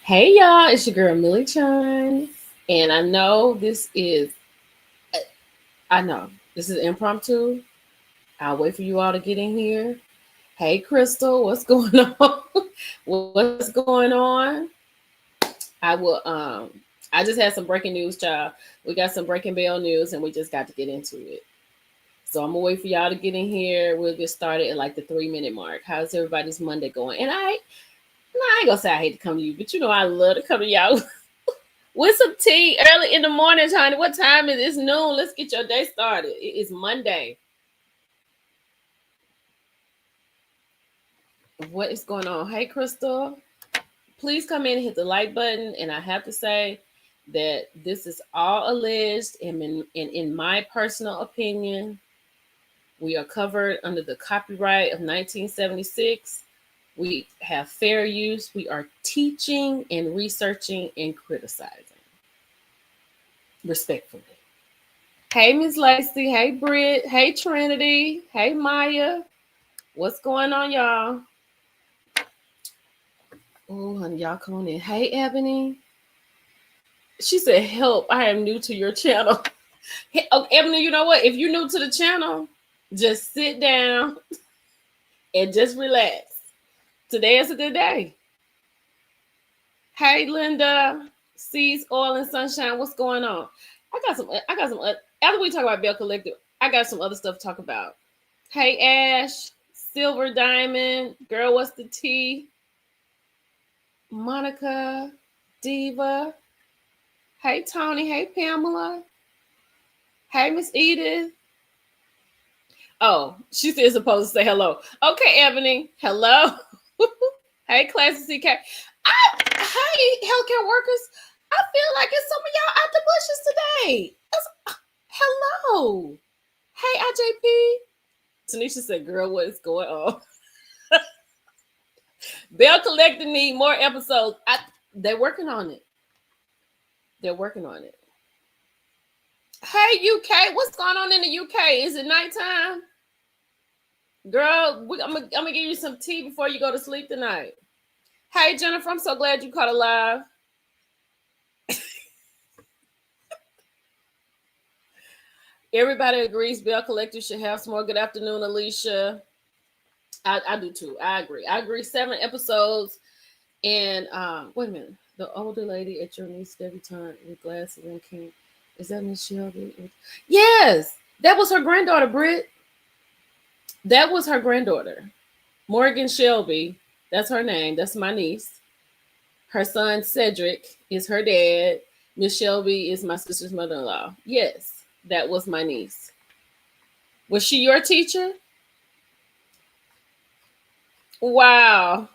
Hey y'all, it's your girl Millie Chan, and I know this is impromptu. I'll wait for you all to get in here. Hey Crystal, what's going on? What's going on? I just had some breaking news, child. We got some breaking Bell news, and we just got to get into it. So I'm gonna wait for y'all to get in here. We'll get started at like the 3 minute mark. How's everybody's Monday going? I ain't gonna say I hate to come to you, but you know I love to come to y'all with some tea early in the morning, honey. What time is it? It's noon. Let's get your day started. It is Monday. What is going on? Hey, Crystal. Please come in and hit the like button. And I have to say that this is all alleged, and in my personal opinion, we are covered under the copyright of 1976. We have fair use. We are teaching and researching and criticizing respectfully. Hey, Miss Lacey. Hey, Britt. Hey, Trinity. Hey, Maya. What's going on, y'all? Oh, honey, y'all come on in. Hey, Ebony. She said, "Help! I am new to your channel." Hey, oh, Ebony, you know what? If you're new to the channel, just sit down and just relax. Today is a good day. Hey, Linda. Seeds, oil, and sunshine. What's going on? I got some. After we talk about Bell Collective, I got some other stuff to talk about. Hey, Ash. Silver Diamond. Girl, what's the tea? Monica, Diva. Hey, Tony. Hey, Pamela. Hey, Miss Edith. Oh, she said supposed to say hello. Okay, Ebony. Hello. Hey, Classy CK. Hey, healthcare workers. I feel like it's some of y'all out the bushes today. Hello. Hey, IJP. Tanisha said, "Girl, what is going on?" Bell Collective need more episodes. They're working on it. They're working on it. Hey, UK, what's going on in the UK? Is it nighttime? Girl, I'm gonna give you some tea before you go to sleep tonight. Hey, Jennifer, I'm so glad you caught a live. Everybody agrees Bell Collective should have some more. Good afternoon, Alicia. I do too. I agree. I agree. 7 episodes. And wait a minute. The older lady at your niece debutante with glasses and king. Is that Miss Shelby? Yes. That was her granddaughter, Britt. That was her granddaughter. Morgan Shelby. That's her name. That's my niece. Her son Cedric is her dad. Miss Shelby is my sister's mother-in-law. Yes, that was my niece. Was she your teacher? Wow.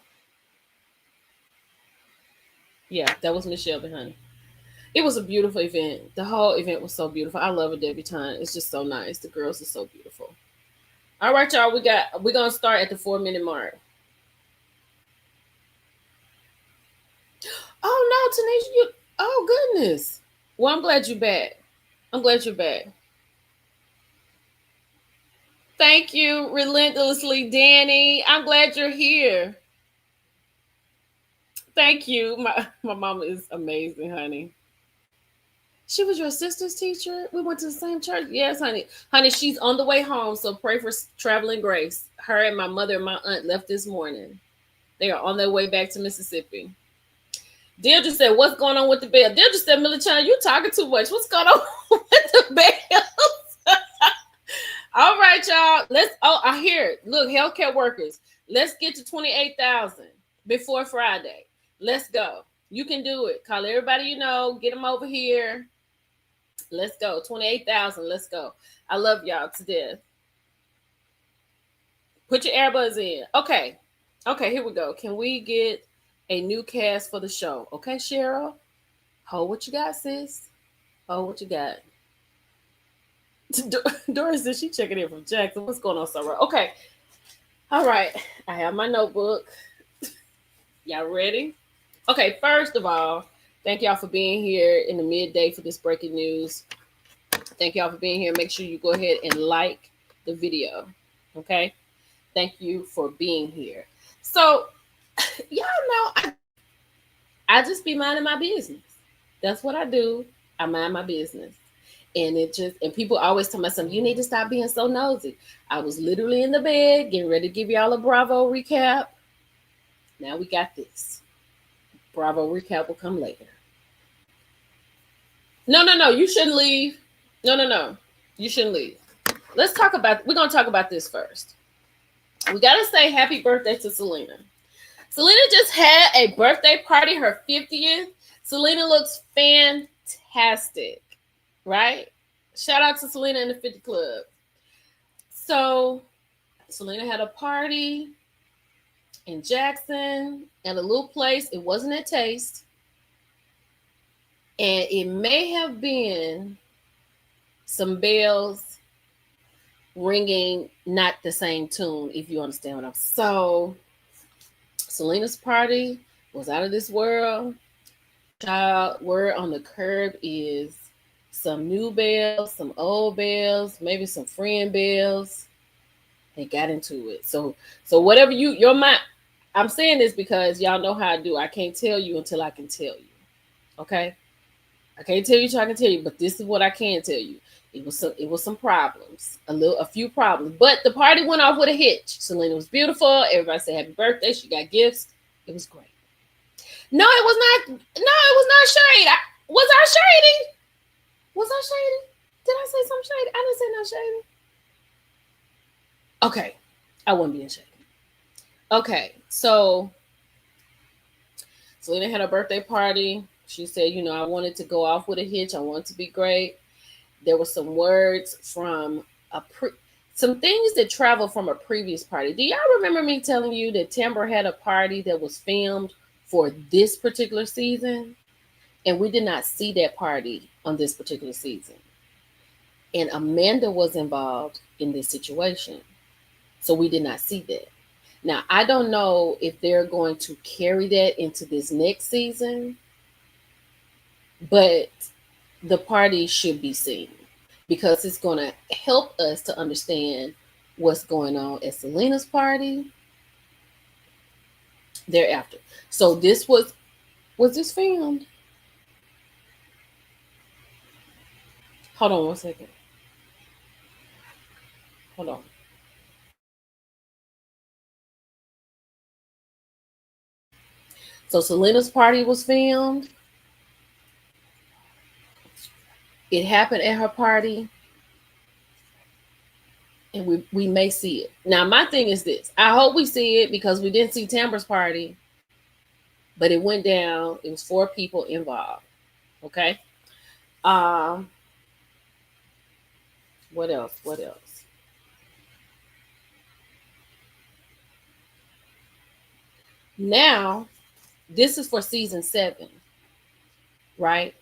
Yeah, that was Miss Shelby, honey. It was a beautiful event. The whole event was so beautiful. I love a debutante. It's just so nice. The girls are so beautiful. All right, y'all. We're gonna start at the 4 minute mark. Oh no, Tanisha, you. Oh goodness. Well, I'm glad you're back. I'm glad you're back. Thank you, relentlessly, Danny. I'm glad you're here. Thank you. My mama is amazing, honey. She was your sister's teacher. We went to the same church. Yes, honey. Honey, she's on the way home, so pray for traveling grace. Her and my mother and my aunt left this morning. They are on their way back to Mississippi. Deirdre said, "What's going on with the bell?" Deirdre said, "Millie, you talking too much. What's going on with the bell?" All right, y'all. I hear it. Look, healthcare workers. Let's get to 28,000 before Friday. Let's go. You can do it. Call everybody you know. Get them over here. Let's go. 28,000. Let's go. I love y'all to death. Put your earbuds in. Okay. Okay, here we go. Can we get a new cast for the show? Okay, Cheryl? Hold what you got, sis. Hold what you got. Doris said she checking in from Jackson. What's going on, Sarah? Okay. All right. I have my notebook. Y'all ready? Okay, first of all, thank y'all for being here in the midday for this breaking news. Thank y'all for being here. Make sure you go ahead and like the video. Okay? Thank you for being here. So, y'all know I I just be minding my business. That's what I do. I mind my business. And people always tell me something, you need to stop being so nosy. I was literally in the bed getting ready to give y'all a Bravo recap. Now we got this. Bravo recap will come later. No. You shouldn't leave. No. You shouldn't leave. We're going to talk about this first. We got to say happy birthday to Selena. Selena just had a birthday party, her 50th. Selena looks fantastic, right? Shout out to Selena and the 50 Club. So, Selena had a party in Jackson at a little place. It wasn't at Taste. And it may have been some bells ringing, not the same tune, if you understand what I'm saying. So, Selena's party was out of this world. Child, word on the curb is some new bells, some old bells, maybe some friend bells. They got into it. So whatever your mind, I'm saying this because y'all know how I do. I can't tell you until I can tell you. Okay? I can't tell you until I can tell you, but this is what I can tell you. It was some problems, a few problems, but the party went off with a hitch. Selena was beautiful. Everybody said happy birthday. She got gifts. It was great. No, it was not. No, it was not shade. Was I shady? Was I shady? Did I say something shady? I didn't say no shady. Okay, I wasn't being shady. Okay, so Selena had a birthday party. She said, I wanted to go off with a hitch. I wanted to be great. There were some words from some things that traveled from a previous party. Do y'all remember me telling you that Timber had a party that was filmed for this particular season? And we did not see that party on this particular season. And Amanda was involved in this situation. So we did not see that. Now, I don't know if they're going to carry that into this next season, but the party should be seen because it's going to help us to understand what's going on at Selena's party thereafter. So this was this filmed? Hold on one second. Hold on. So Selena's party was filmed. It happened at her party. And we may see it. Now, my thing is this. I hope we see it because we didn't see Tamber's party. But it went down. It was 4 people involved. Okay? What else? Now, this is for season 7. Right?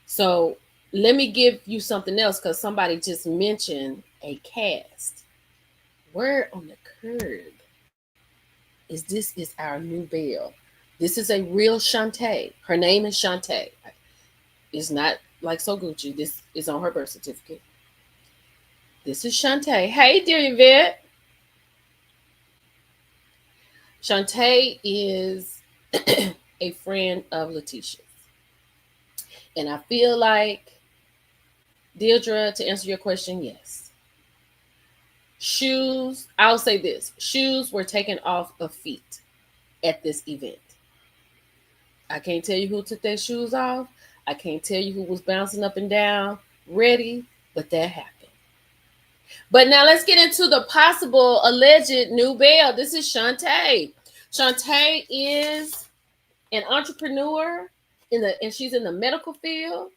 So, let me give you something else because somebody just mentioned a cast. Word on the curb is this is our new Belle. This is a real Shantae. Her name is Shantae. It's not like So Gucci. This is on her birth certificate. This is Shantae. Hey, dear Yvette. Shantae is a friend of Letitia's. And I feel like, Deirdre, to answer your question, yes. Shoes, I'll say this. Shoes were taken off of feet at this event. I can't tell you who took their shoes off. I can't tell you who was bouncing up and down, ready, but that happened. But now let's get into the possible alleged new Belle. This is Shantae. Shantae is an entrepreneur and she's in the medical field.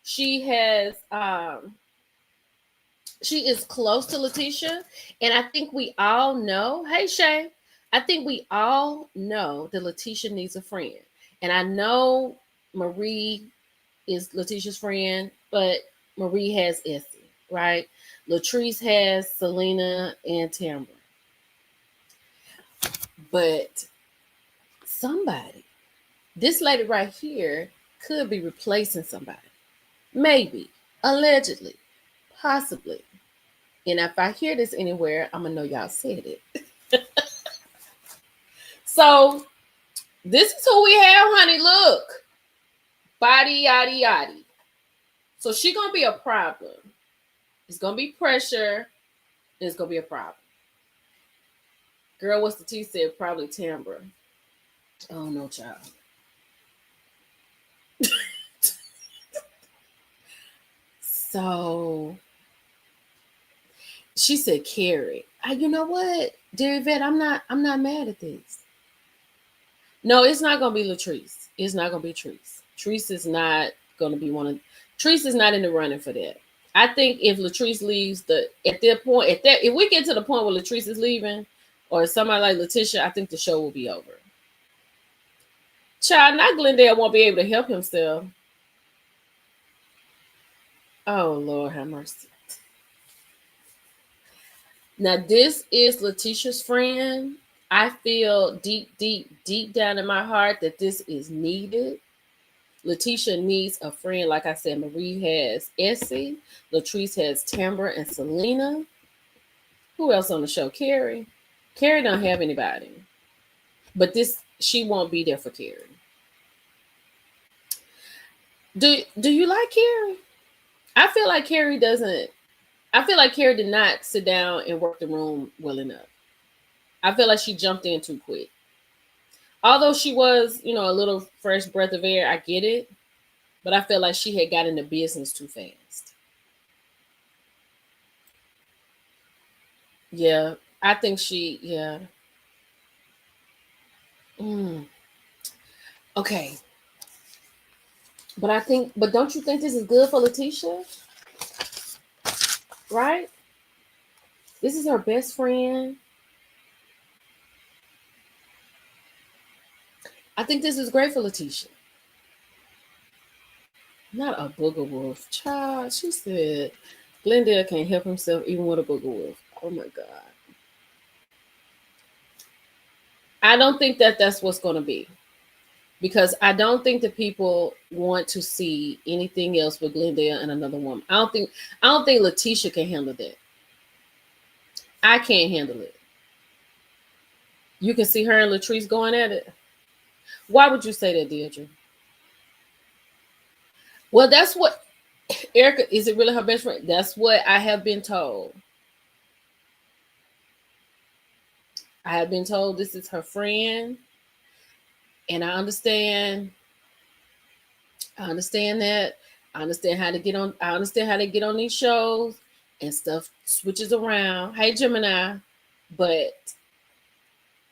She has she is close to Letitia, and I think we all know. Hey Shay, I think we all know that Letitia needs a friend, and I know Marie is Letitia's friend, but Marie has Essie, right? Latrice has Selena and Tamara. But somebody, this lady right here, could be replacing somebody. Maybe, allegedly, possibly. And if I hear this anywhere, I'm going to know y'all said it. So, this is who we have, honey. Look. Body yaddy yaddy. So she gonna be a problem. It's gonna be pressure. And it's gonna be a problem. Girl, what's the T said? Probably timbre. Oh no, child. So she said, Carrie. You know what, dear Vet, I'm not mad at this. No, it's not gonna be Latrice. It's not gonna be Treese. Treese is not gonna be one of Treese is not in the running for that. I think if Latrice leaves the at that point, if we get to the point where Latrice is leaving, or somebody like Letitia, I think the show will be over. Child, not Glendale won't be able to help himself. Oh Lord have mercy. Now this is Letitia's friend. I feel deep, deep, deep down in my heart that this is needed. Letitia needs a friend. Like I said, Marie has Essie. Latrice has Tambra and Selena. Who else on the show? Carrie. Carrie don't have anybody. But she won't be there for Carrie. Do you like Carrie? I feel like Carrie doesn't. I feel like Carrie did not sit down and work the room well enough. I feel like she jumped in too quick. Although she was, a little fresh breath of air, I get it. But I feel like she had got into business too fast. Yeah, I think yeah. Okay. But don't you think this is good for Letitia? Right? This is her best friend. I think this is great for Letitia. Not a booger wolf. Child, she said Glendale can't help himself even with a booger wolf. Oh my God. I don't think that that's what's going to be. Because I don't think that people want to see anything else with Glendale and another woman. I don't think Letitia can handle that. I can't handle it. You can see her and Latrice going at it. Why would you say that, Deirdre? Well, that's what Erica, is it really her best friend? That's what I have been told. I have been told this is her friend. And I understand that. I understand how to get on. I understand how to get on these shows and stuff switches around. Hey, Gemini. But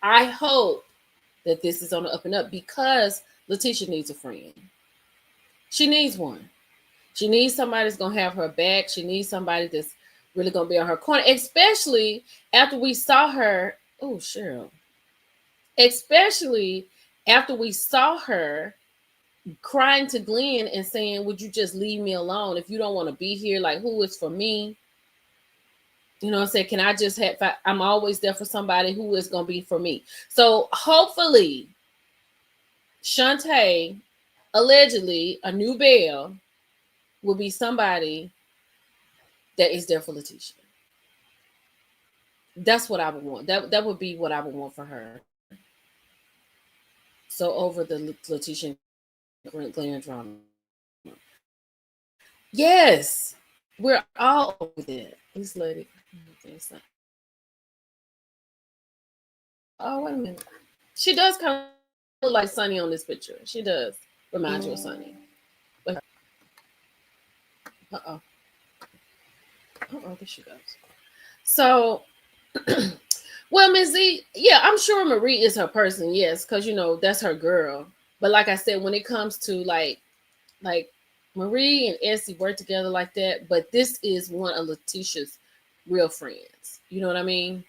I hope that this is on the up and up because Letitia needs a friend. She needs one. She needs somebody that's going to have her back. She needs somebody that's really going to be on her corner, especially after we saw her. Oh, Cheryl. Especially after we saw her crying to Glenn and saying, would you just leave me alone? If you don't want to be here, like, who is for me? You know what I'm saying? Can I just have, I'm always there for somebody who is going to be for me. So hopefully, Shantae, allegedly, a new Belle, will be somebody that is there for Letitia. That's what I would want. That would be what I would want for her. So over the Letitia and Glenn drama. Yes, we're all over there. This lady. Oh, wait a minute. She does kind of look like Sunny on this picture. She does remind you of Sunny. Uh-oh. Uh-oh, there she goes. So, well, Ms. Z, yeah, I'm sure Marie is her person, yes, because, that's her girl. But like I said, when it comes to, like Marie and Essie work together like that, but this is one of Letitia's real friends. You know what I mean?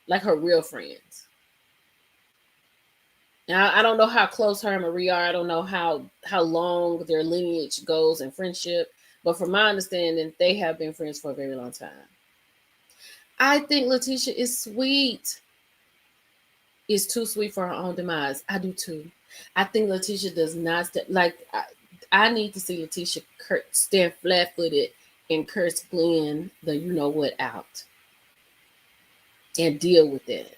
Like her real friends. Now, I don't know how close her and Marie are. I don't know how long their lineage goes in friendship. But from my understanding, they have been friends for a very long time. I think Letitia is sweet. Is too sweet for her own demise. I do too. I think Letitia does not I need to see Letitia stand flat-footed and curse Glenn the you-know-what out and deal with that.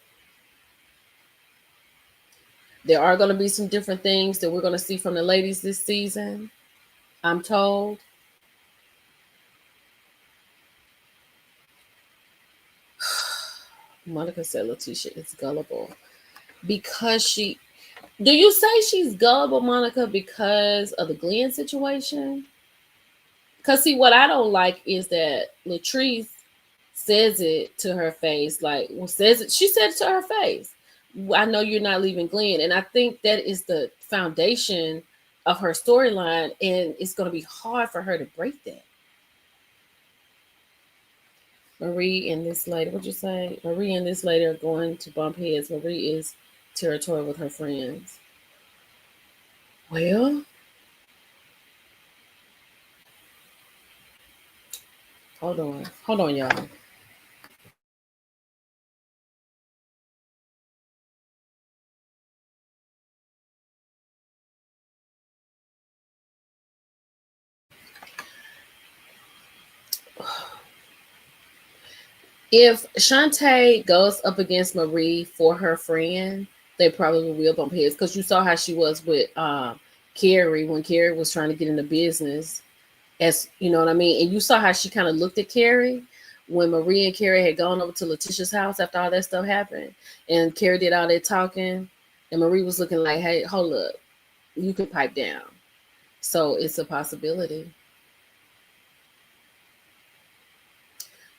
There are going to be some different things that we're going to see from the ladies this season. I'm told. Monica said Letitia is gullible because she. Do you say she's gullible, Monica, because of the Glenn situation? Because see, what I don't like is that Latrice says it to her face, like well, says it. She said it to her face. I know you're not leaving Glenn, and I think that is the foundation of her storyline, and it's going to be hard for her to break that. Marie and this lady, what'd you say? Marie and this lady are going to bump heads. Marie is territorial with her friends. Well, hold on, y'all. If Shantae goes up against Marie for her friend, they probably will bump heads because you saw how she was with Carrie when Carrie was trying to get into business. As you know what I mean, and you saw how she kind of looked at Carrie when Marie and Carrie had gone over to Letitia's house after all that stuff happened, and Carrie did all that talking, and Marie was looking like, "Hey, hold up, you can pipe down." So it's a possibility.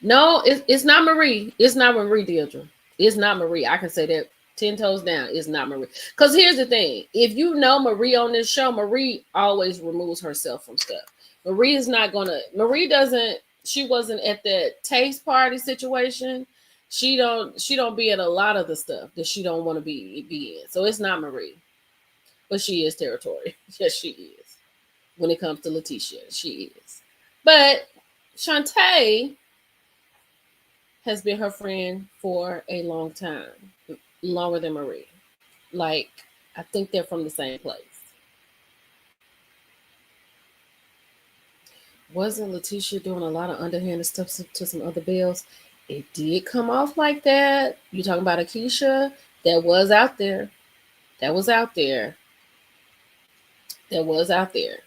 No, it's not Marie. It's not Marie, Deirdre. It's not Marie. I can say that 10 toes down. It's not Marie. Because here's the thing. If you know Marie on this show, Marie always removes herself from stuff. Marie is not going to, Marie doesn't, she wasn't at that taste party situation. She don't be at a lot of the stuff that she don't want to be in. So it's not Marie. But she is territory. Yes, she is. When it comes to Letitia, she is. But Shantae has been her friend for a long time, longer than Marie. Like, I think they're from the same place. Wasn't Letitia doing a lot of underhanded stuff to some other Bells? It did come off like that. You talking about Akeisha? That was out there. That was out there. That was out there.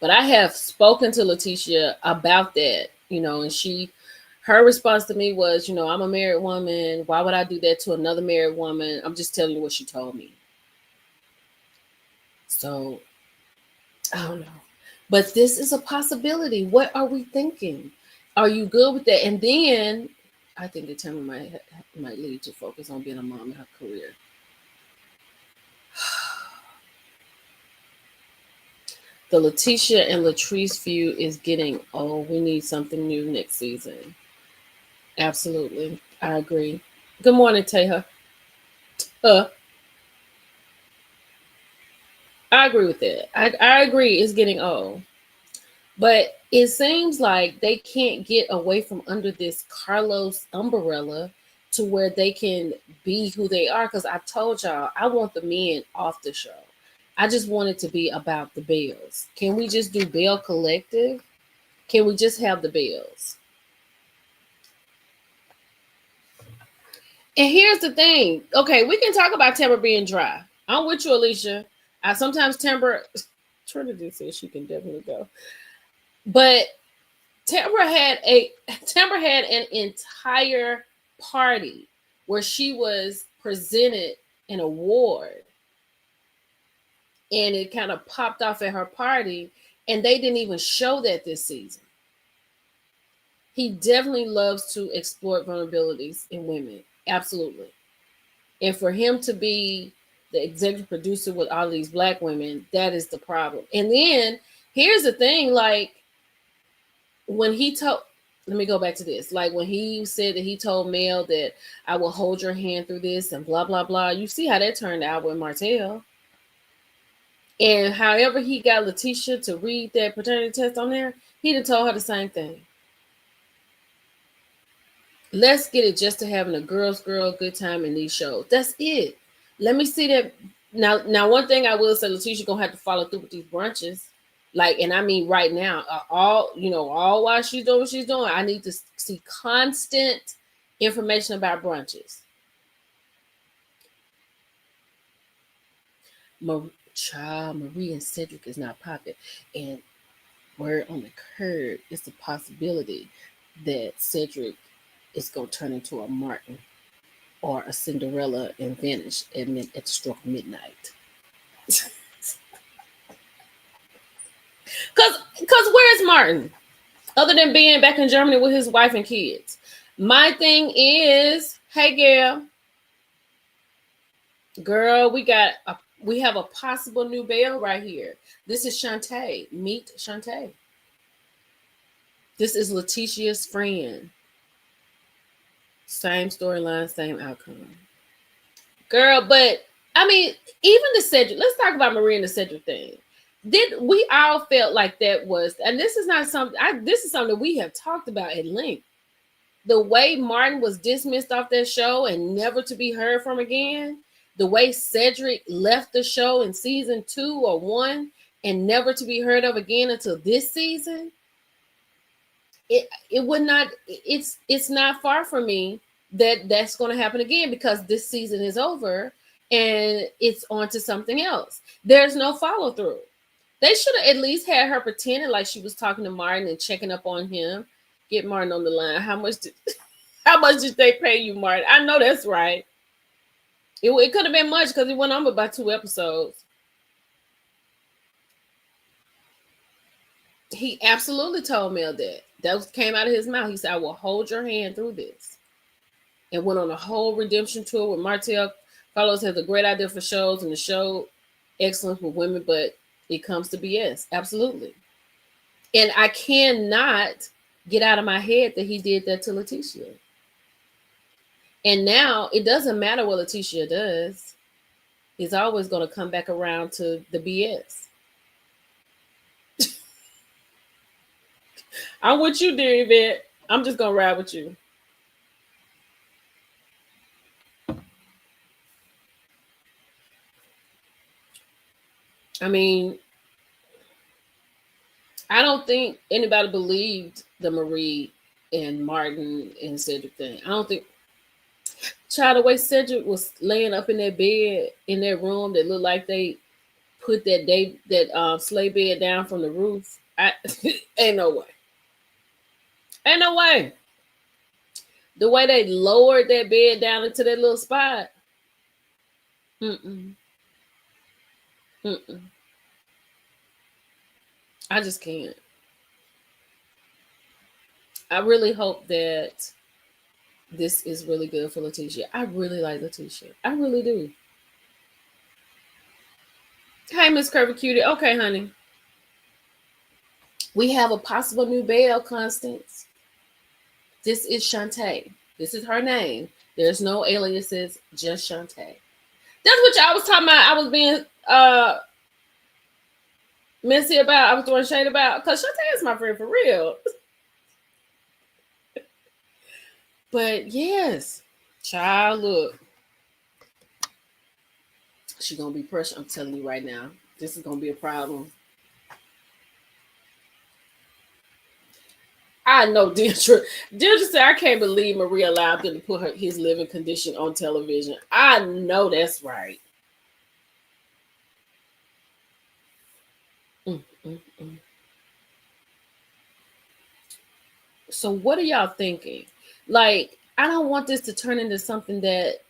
But I have spoken to Letitia about that, and her response to me was, I'm a married woman. Why would I do that to another married woman? I'm just telling you what she told me. So I don't know. But this is a possibility. What are we thinking? Are you good with that? And then I think the Tamara might lead to focus on being a mom in her career. The Letitia and Latrice feud is getting old. We need something new next season. Absolutely. I agree. Good morning, Teha. Uh, I agree with that. I agree it's getting old. But it seems like they can't get away from under this Carlos umbrella to where they can be who they are. Because I told y'all, I want the men off the show. I just want it to be about the Bells. Can we just do Bell Collective? Can we just have the Bells? And here's the thing. Okay, we can talk about Timber being dry. I'm with you, Alicia. I sometimes Timber. Trinity says she can definitely go. But Timber had an entire party where she was presented an award, and it kind of popped off at her party, and they didn't even show that this season. He definitely loves to exploit vulnerabilities in women, absolutely. And for him to be the executive producer with all these black women, that is the problem. And then here's the thing, like when he told, let me go back to this. Like when he said that he told Mel that I will hold your hand through this and blah blah blah. You see how that turned out with Martell. And however he got Letitia to read that paternity test on there, he'd have told her the same thing. Let's get it just to having a girl good time in these shows. That's it. Let me see that. Now one thing I will say, Letitia gonna have to follow through with these brunches. Like, and I mean right now, all while she's doing what she's doing, I need to see constant information about brunches. Child, Marie and Cedric is not popping. And Word on the curb is the possibility that Cedric is going to turn into a Martin or a Cinderella and vanish at the stroke of midnight. Cause where's Martin? Other than being back in Germany with his wife and kids. My thing is, hey girl, we have a possible new Belle right here. This is Shantae. Meet Shantae. This is Letitia's friend. Same storyline, same outcome. Girl, but I mean, even the Cedric, let's talk about Marie and the Cedric thing. Did we all felt like that was, and this is not something this is something that we have talked about at length. The way Martin was dismissed off that show and never to be heard from again, the way Cedric left the show in season 2 or 1 and never to be heard of again until this season, it would not, it's not far from me that that's going to happen again, because this season is over and it's on to something else. There's no follow through. They should have at least had her pretending like she was talking to Martin and checking up on him. Get Martin on the line. How much did they pay you, Martin? I know that's right. It could have been much because it went on about 2 episodes. He absolutely told Mel that. That came out of his mouth. He said, I will hold your hand through this. And went on a whole redemption tour with Martell. Carlos has a great idea for shows, and the show excellent for women, but it comes to BS. Absolutely. And I cannot get out of my head that he did that to Letitia. And now it doesn't matter what Letitia does. It's always going to come back around to the BS. I'm with you, dear Yvette. I'm just going to ride with you. I mean, I don't think anybody believed the Marie and Martin and Cedric thing. I don't think. Child, the way Cedric was laying up in that bed in that room that looked like they put that sleigh bed down from the roof. Ain't no way. Ain't no way. The way they lowered that bed down into that little spot. Mm-mm. Mm-mm. I just can't. I really hope that this is really good for Letitia. I really like Letitia. I really do. Hey, Miss Curvy Cutie. Okay, honey. We have a possible new Belle, Constance. This is Shantae. This is her name. There's no aliases, just Shantae. That's what y'all was talking about. I was being messy about. I was throwing shade about. Because Shantae is my friend for real. But yes, child, look. She's going to be pressure. I'm telling you right now. This is going to be a problem. I know Deirdre. Deirdre said, I can't believe Maria allowed them to put his living condition on television. I know that's right. Mm. So what are y'all thinking? Like, I don't want this to turn into something that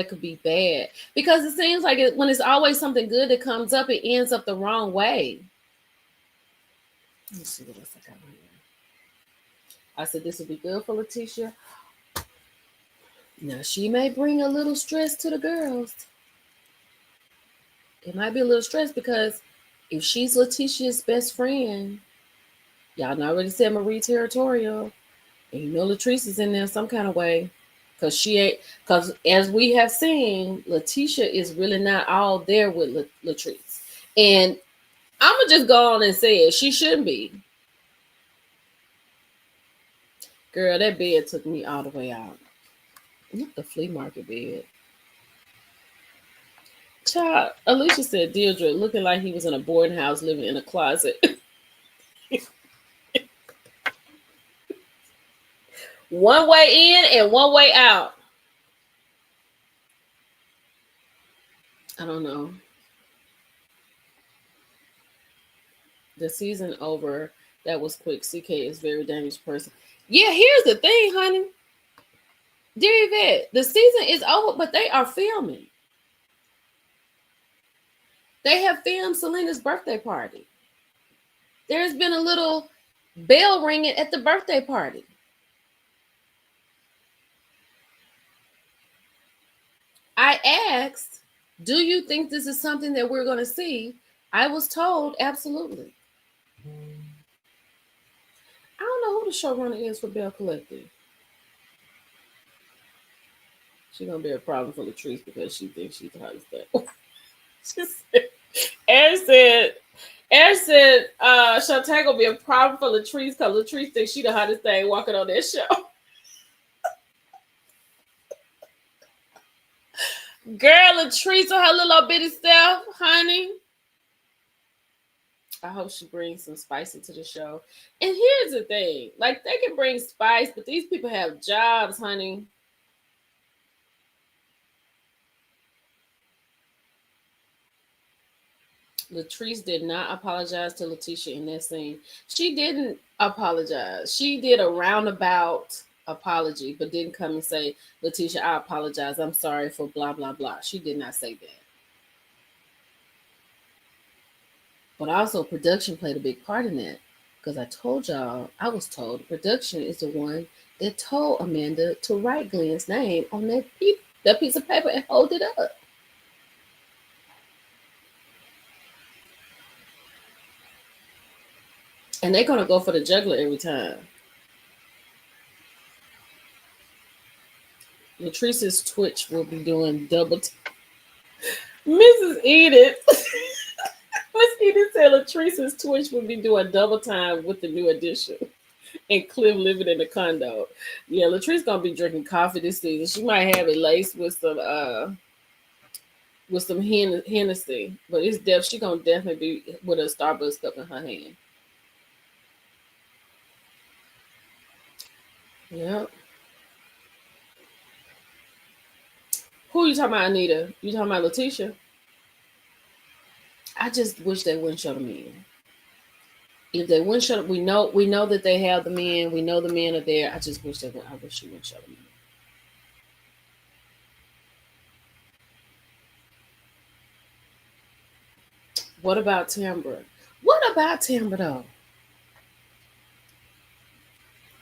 could be bad, because it seems like when it's always something good that comes up, it ends up the wrong way. Let me see what else I got here. I said this would be good for Letitia. Now she may bring a little stress to the girls. It might be a little stress because if she's Letitia's best friend, y'all already said Marie territorial, and you know Latrice is in there some kind of way, because as we have seen, Letitia is really not all there with Latrice, and I'm gonna just go on and say it. She shouldn't be. Girl, that bed took me all the way out. Not the flea market bed. Child, Alicia said Deirdre looking like he was in a boarding house living in a closet. One way in and one way out. I don't know. The season over. That was quick. CK is very dangerous person. Yeah, here's the thing, honey. Dear Yvette, the season is over, but they are filming. They have filmed Selena's birthday party. There's been a little bell ringing at the birthday party. I asked, do you think this is something that we're going to see? I was told, absolutely. I don't know who the showrunner is for Belle Collective. She's going to be a problem for Latrice because she thinks she's the hottest thing. She said, Aaron said, Shantae gonna be a problem for Latrice because Latrice thinks she the hottest thing walking on that show. Girl, Latrice on her little bitty self, honey. I hope she brings some spice into the show. And here's the thing, like they can bring spice, but these people have jobs, honey. Latrice did not apologize to Letitia in that scene. She didn't apologize. She did a roundabout apology, but didn't come and say, Letitia, I apologize. I'm sorry for blah, blah, blah. She did not say that. But also, production played a big part in that. Because I told y'all, I was told production is the one that told Amanda to write Glenn's name on that piece of paper and hold it up. And they're going to go for the juggler every time. Latrice's Twitch will be doing double. Mrs. Edith. Miss Edith said Latrice's Twitch will be doing double time with the new addition. And Cliff living in the condo. Yeah, Latrice gonna be drinking coffee this season. She might have it laced with some Hennessy, but it's she gonna definitely be with a Starbucks cup in her hand. Yep. Who you talking about, Anita? You talking about Letitia? I just wish they wouldn't show the men. If they wouldn't show, we know that they have the men. We know the men are there. I just wish I wish she wouldn't show the men. What about Timber? What about Timber though?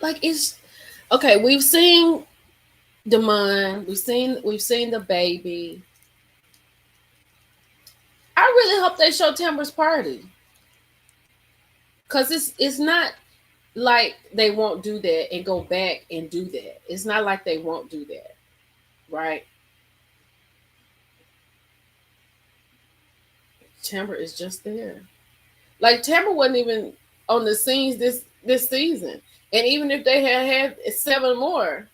Like it's okay. We've seen Damon. We've seen the baby. I really hope they show Timber's party. Cause it's not like they won't do that and go back and do that. It's not like they won't do that. Right? Timber is just there. Like Timber wasn't even on the scenes this season. And even if they had 7 more,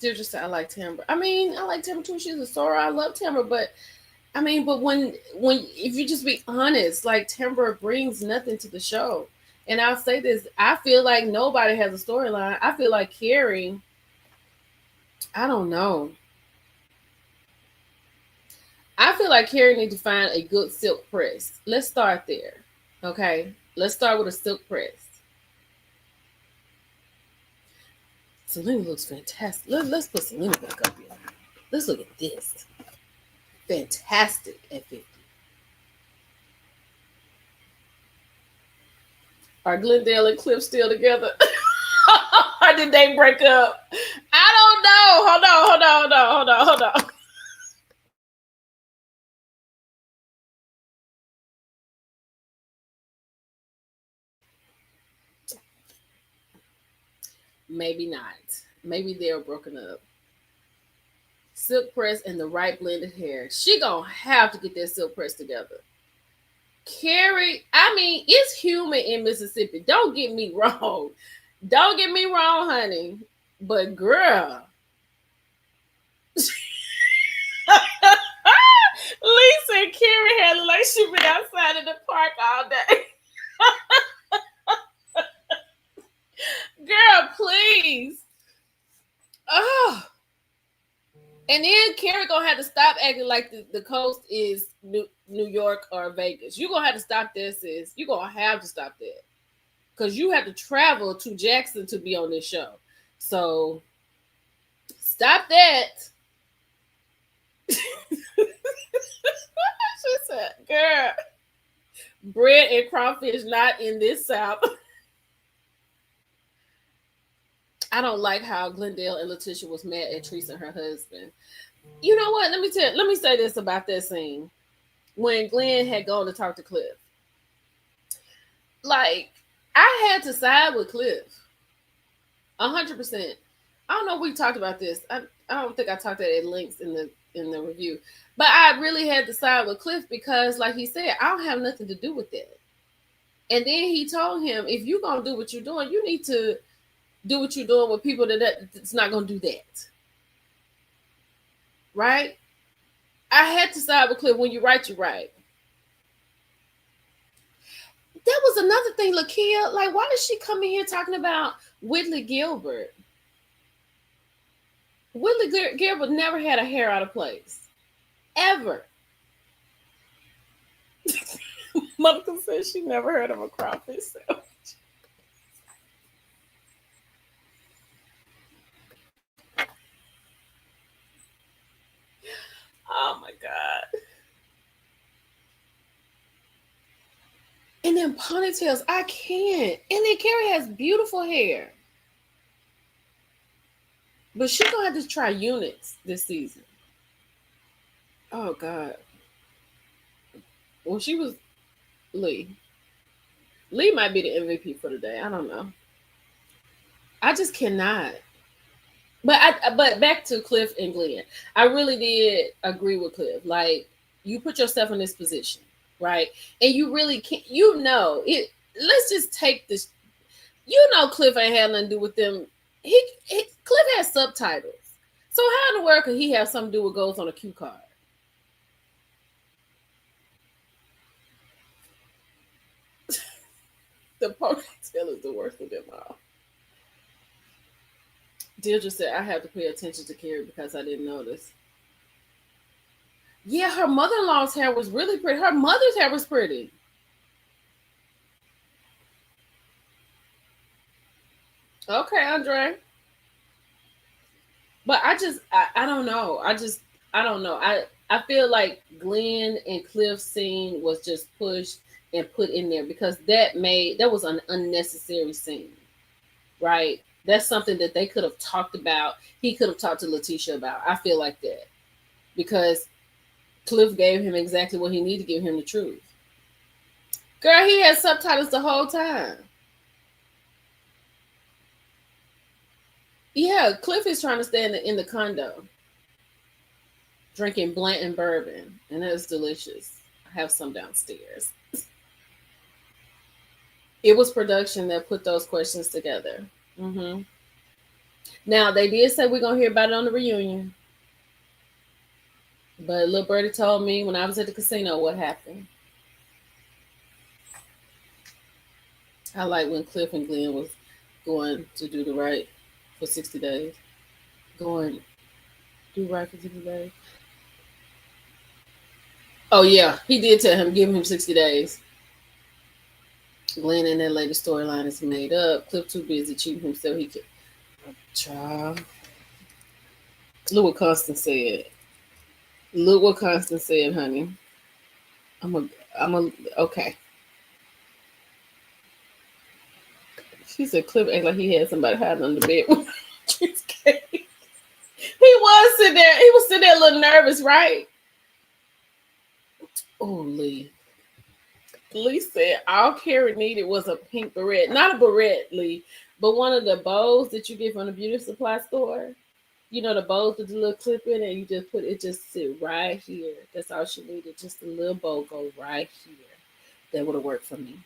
they're just I like Timber. I mean, I like Timber too. She's a Sora. I love Timber, but I mean, but when if you just be honest, like Timber brings nothing to the show. And I'll say this, I feel like nobody has a storyline. I feel like Carrie, I don't know. I feel like Carrie needs to find a good silk press. Let's start there. Okay. Let's start with a silk press. Selena looks fantastic. Let's put Selena back up here. Let's look at this. Fantastic at 50. Are Glendale and Cliff still together? Or did they break up? I don't know. Hold on. Maybe not. Maybe they're broken up. Silk press and the right blended hair. She gonna have to get that silk press together. Carrie, I mean, it's humid in Mississippi. Don't get me wrong. Don't get me wrong, honey. But girl. Lisa and Carrie had like she been outside in the park all day. Girl, please. Oh. And then Carrie gonna have to stop acting like the coast is New York or Vegas. You're gonna have to stop this, sis. You're gonna have to stop that. Because you have to travel to Jackson to be on this show. So stop that. She said, girl, bread and crawfish not in this South. I don't like how Glendale and Letitia was mad at Teresa and her husband. You know what? Let me say this about that scene. When Glenn had gone to talk to Cliff. Like, I had to side with Cliff. 100%. I don't know if we talked about this. I don't think I talked at links in the review. But I really had to side with Cliff because, like he said, I don't have nothing to do with that. And then he told him, if you're gonna do what you're doing, you need to do what you're doing with people that's not gonna do that. Right? I had to side with Cliff. When you're right, you're right. That was another thing, Lakia. Like, why did she come in here talking about Whitley Gilbert? Whitley Gilbert never had a hair out of place. Ever. Monica says she never heard of a crawfish sandwich. Oh my God. And then ponytails, I can't. And then Carrie has beautiful hair. But she's gonna have to try units this season. Oh God. Well, she was Lee. Lee might be the MVP for the day. I don't know. I just cannot. But back to Cliff and Glenn. I really did agree with Cliff. Like, you put yourself in this position, right? And you really can't. You know it. Let's just take this. You know, Cliff ain't had nothing to do with them. Cliff has subtitles. So how in the world could he have something to do with goals on a cue card? The ponytail is the worst of them all. Deirdre said, I have to pay attention to Carrie because I didn't notice. Yeah, her mother-in-law's hair was really pretty. Her mother's hair was pretty. Okay, Andre. But I don't know. I don't know. I feel like Glenn and Cliff's scene was just pushed and put in there because that was an unnecessary scene, right? That's something that they could have talked about. He could have talked to Letitia about. I feel like that because Cliff gave him exactly what he needed to give him the truth. Girl, he had subtitles the whole time. Yeah, Cliff is trying to stay in the condo, drinking Blanton bourbon, and that's delicious. I have some downstairs. It was production that put those questions together. Mm-hmm. Now, they did say we're going to hear about it on the reunion. But Lil Birdie told me when I was at the casino what happened. I like when Cliff and Glenn was going to do the right for 60 days. Going do right for 60 days. Oh, yeah. He did tell him, give him 60 days. Glenn and that lady storyline is made up. Cliff too busy cheating himself. He could. Child. Look what Constance said. Look what Constance said, honey. Okay. She said Cliff act like he had somebody hiding under the bed with cheesecake. He was sitting there. He was sitting there a little nervous, right? Oh, Lee. Lee said all Carrie needed was a pink beret. Not a beret, Lee, but one of the bows that you get from the beauty supply store. You know, the bows with the little clip in it, and you just put it, just sit right here. That's all she needed. Just a little bow go right here. That would have worked for me.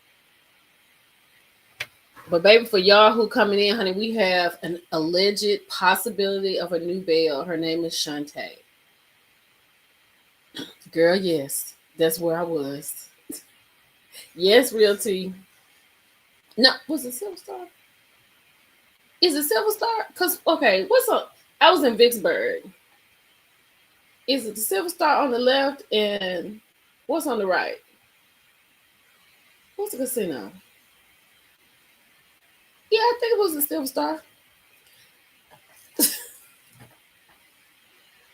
But baby, for y'all who coming in, honey, we have an alleged possibility of a new Belle. Her name is Shantae. Girl, yes. That's where I was. Yes, Real Tea. No, was it Silver Star? Is it Silver Star? Because, okay, what's up? I was in Vicksburg. Is it the Silver Star on the left and what's on the right? What's the casino? Yeah, I think it was the Silver Star.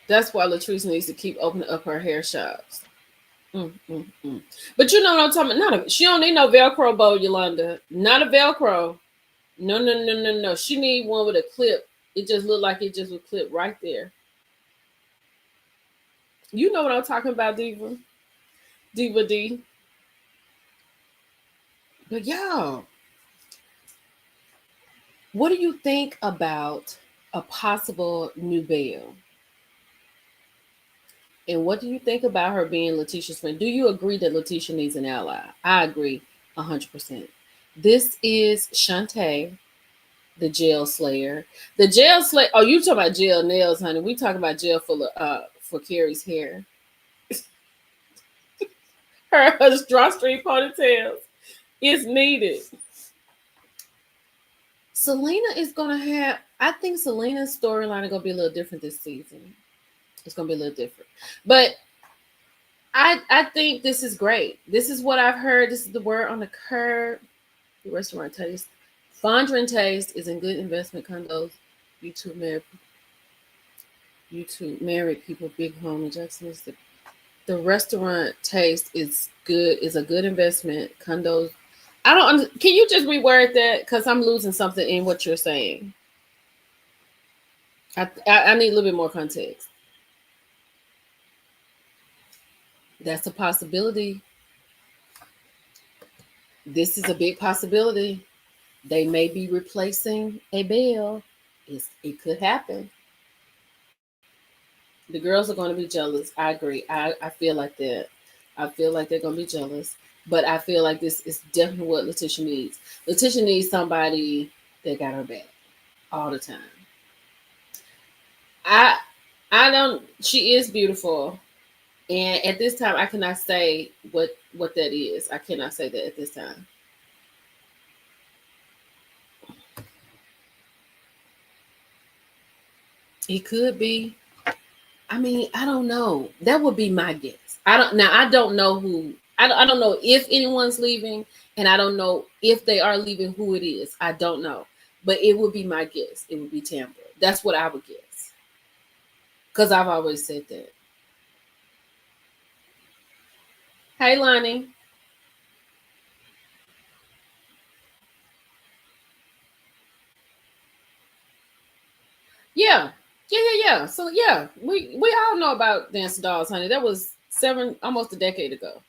That's why Latrice needs to keep opening up her hair shops. Mm. But you know what I'm talking about? She don't need no Velcro bow, Yolanda. Not a Velcro. No. She need one with a clip. It just looked like it just would clip right there. You know what I'm talking about, Diva? Diva D. But y'all, what do you think about a possible new Belle? And what do you think about her being Letitia's friend? Do you agree that Letitia needs an ally? I agree 100%. This is Shantae, the jail slayer. The jail slayer. Oh, you talking about jail nails, honey. We talking about jail for Carrie's hair. Her drawstring ponytails is needed. Selena is gonna have. I think Selena's storyline is gonna be a little different this season. It's gonna be a little different, but I think this is great. This is what I've heard. This is the word on the curb. The restaurant taste, Fondren Taste is in good investment condos. YouTube married people, big home in Jackson. The restaurant taste is good. Is a good investment condos. I don't. Can you just reword that? Because I'm losing something in what you're saying. I need a little bit more context. That's a possibility. This is a big possibility. They may be replacing a Belle. It could happen. The girls are going to be jealous. I agree. I feel like that. I feel like they're going to be jealous. But I feel like this is definitely what Letitia needs. Letitia needs somebody that got her back all the time. I I don't. She is beautiful, and at this time, I cannot say what that is. I cannot say that at this time. It could be. I mean, I don't know. That would be my guess. I don't now. I don't know who. I don't know if anyone's leaving, and I don't know if they are leaving. Who it is, I don't know. But it would be my guess. It would be Tampa. That's what I would guess. Because I've always said that. Hey, Lonnie. Yeah, yeah. So yeah, we all know about Dance Dolls, honey. That was almost a decade ago.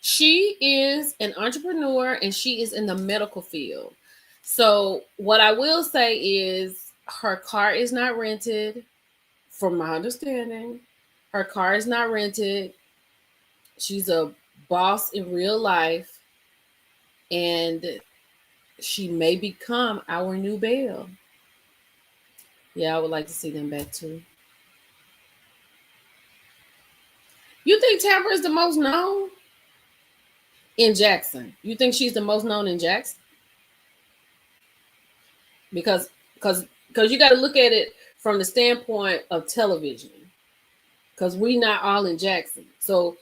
She is an entrepreneur and she is in the medical field. So what I will say is her car is not rented, from my understanding. Her car is not rented. She's a boss in real life, and she may become our new Belle. Yeah, I would like to see them back too. You think Tampa is the most known in Jackson? You think she's the most known in Jackson? Because because you got to look at it from the standpoint of television. Because we not all in Jackson. So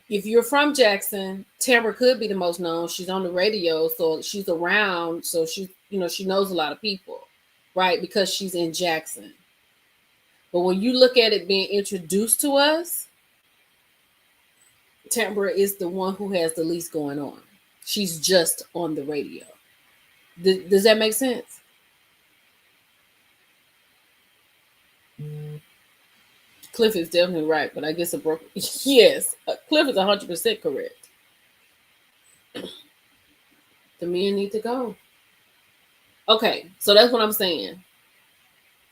if you're from Jackson, Tamara could be the most known. She's on the radio, so she's around. So she knows a lot of people, right? Because she's in Jackson. But when you look at it being introduced to us, Tamara is the one who has the least going on. She's just on the radio. Does that make sense? Cliff is definitely right, but I guess a broken. Yes, Cliff is 100% correct. The men need to go. Okay, so that's what I'm saying.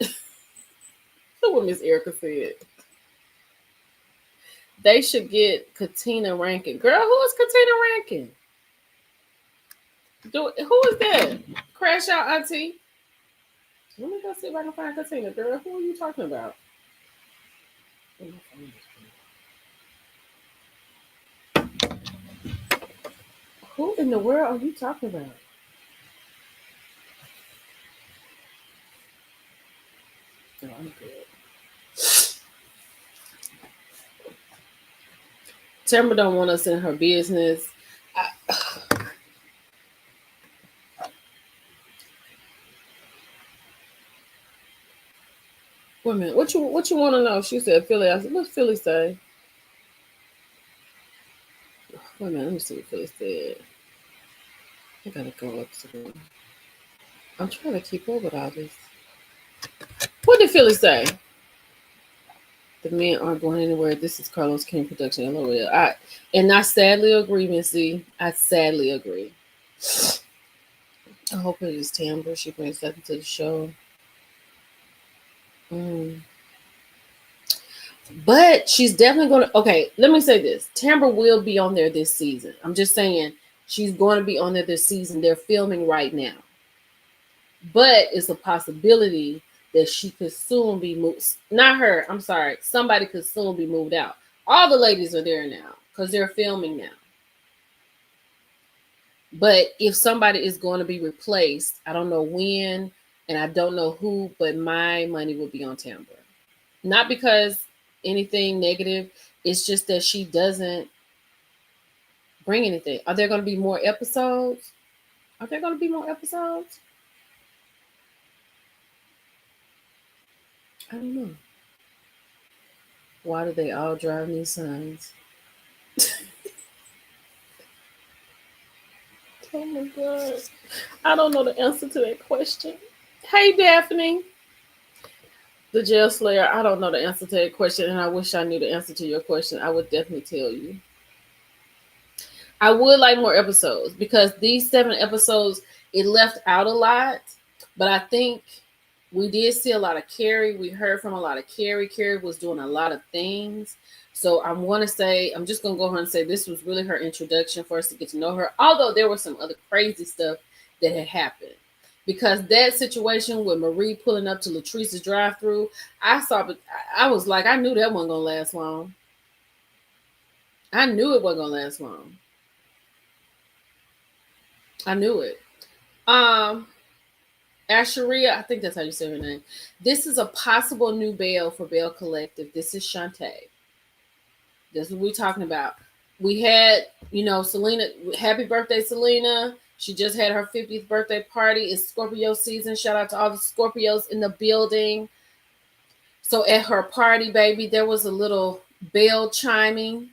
That's what Miss Erica said. They should get Katina Rankin. Girl, who is Katina Rankin? Who is that? Crash out, Auntie. Let me go see if I can find Katina. Girl, who are you talking about? Who in the world are you talking about? Oh, Tamara don't want us in her business. I, wait a minute. What you want to know? She said Philly. I said, what's Philly say? Wait a minute. Let me see what Philly said. I gotta go up to them. I'm trying to keep up with all this. What did Philly say? The men aren't going anywhere. This is Carlos King production. LOL. I sadly agree, Missy. I sadly agree. I hope it is Tamra. She brings something to the show. Mm. But she's definitely going to. Okay, let me say this. Tamra will be on there this season. I'm just saying she's going to be on there this season. They're filming right now. But it's a possibility that she could soon be moved. Not her. I'm sorry. Somebody could soon be moved out. All the ladies are there now because they're filming now. But if somebody is going to be replaced, I don't know when and I don't know who, but my money will be on Tamra. Not because anything negative. It's just that she doesn't bring anything. Are there going to be more episodes? Are there going to be more episodes? I don't know. Why do they all drive Nissans? Oh my God. I don't know the answer to that question. Hey, Daphne. The jail slayer. I don't know the answer to that question, and I wish I knew the answer to your question. I would definitely tell you. I would like more episodes because these 7 episodes, it left out a lot, but I think we did see a lot of Carrie. We heard from a lot of Carrie. Carrie was doing a lot of things. So I'm going to say, I'm just going to go ahead and say this was really her introduction for us to get to know her. Although there was some other crazy stuff that had happened. Because that situation with Marie pulling up to Latrice's drive-thru, I was like, I knew that wasn't going to last long. I knew it wasn't going to last long. I knew it. Asheria, I think that's how you say her name. This is a possible new Belle for Belle Collective. This is Shantae. That's what we're talking about. We had, Selena. Happy birthday, Selena. She just had her 50th birthday party. It's Scorpio season. Shout out to all the Scorpios in the building. So at her party, baby, there was a little bell chiming.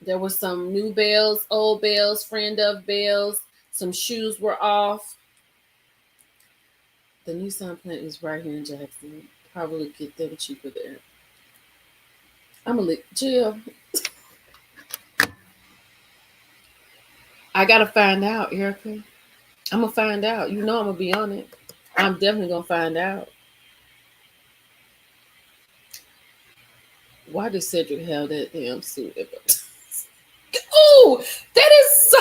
There was some new bells, old bells, friend of bells. Some shoes were off. The Nissan plant is right here in Jackson. Probably get them cheaper there. I'm gonna let Jill. I gotta find out, Erica. I'm gonna find out. I'm gonna be on it. I'm definitely gonna find out. Why did Cedric have that damn suit? Oh, that is so.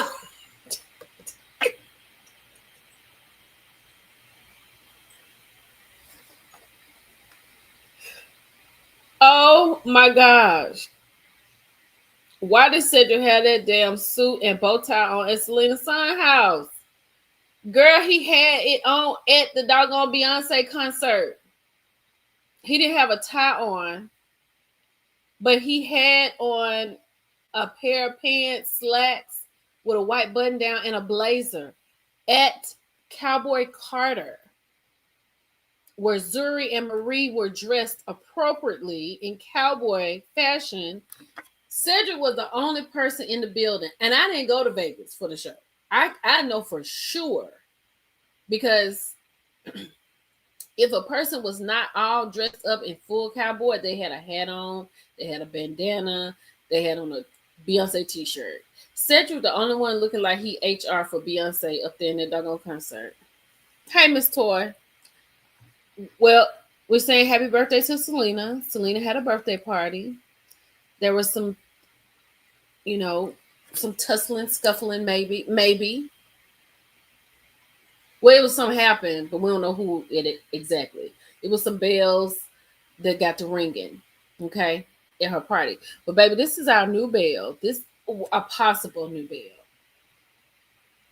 Oh my gosh. Why did Cedric have that damn suit and bow tie on at Selena's son house? Girl, he had it on at the doggone Beyonce concert. He didn't have a tie on, but he had on a pair of pants, slacks with a white button down and a blazer at Cowboy Carter, where Zuri and Marie were dressed appropriately in cowboy fashion. Cedric was the only person in the building, and I didn't go to Vegas for the show. I know for sure because if a person was not all dressed up in full cowboy, they had a hat on, they had a bandana, they had on a Beyonce t-shirt. Cedric, the only one looking like he HR for Beyonce up there in that doggone concert. Hey, Miss Toy. Well, we're saying happy birthday to Selena. Selena had a birthday party. There was some, some tussling, scuffling, maybe. Well, it was something happened, but we don't know who it exactly. It was some bells that got to ringing, okay, at her party. But baby, this is our new Belle. This a possible new Belle.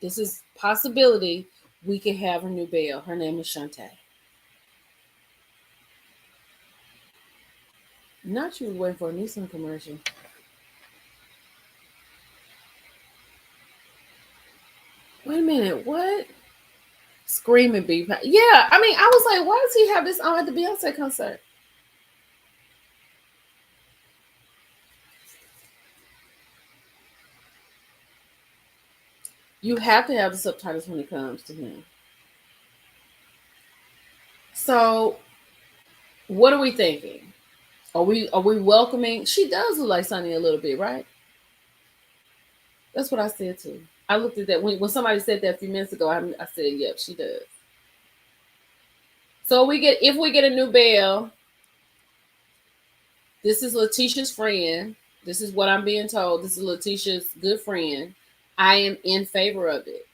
This is possibility we can have a new Belle. Her name is Shantae. Not you was waiting for a Nissan commercial. Wait a minute, what? Screaming beef. Yeah, I mean, I was like, why does he have this on at the Beyonce concert? You have to have the subtitles when it comes to him. So, what are we thinking? Are we welcoming? She does look like Sunny a little bit, right? That's what I said too. I looked at that when somebody said that a few minutes ago. I said, "Yep, she does." So if we get a new Belle, this is Letitia's friend. This is what I'm being told. This is Letitia's good friend. I am in favor of it,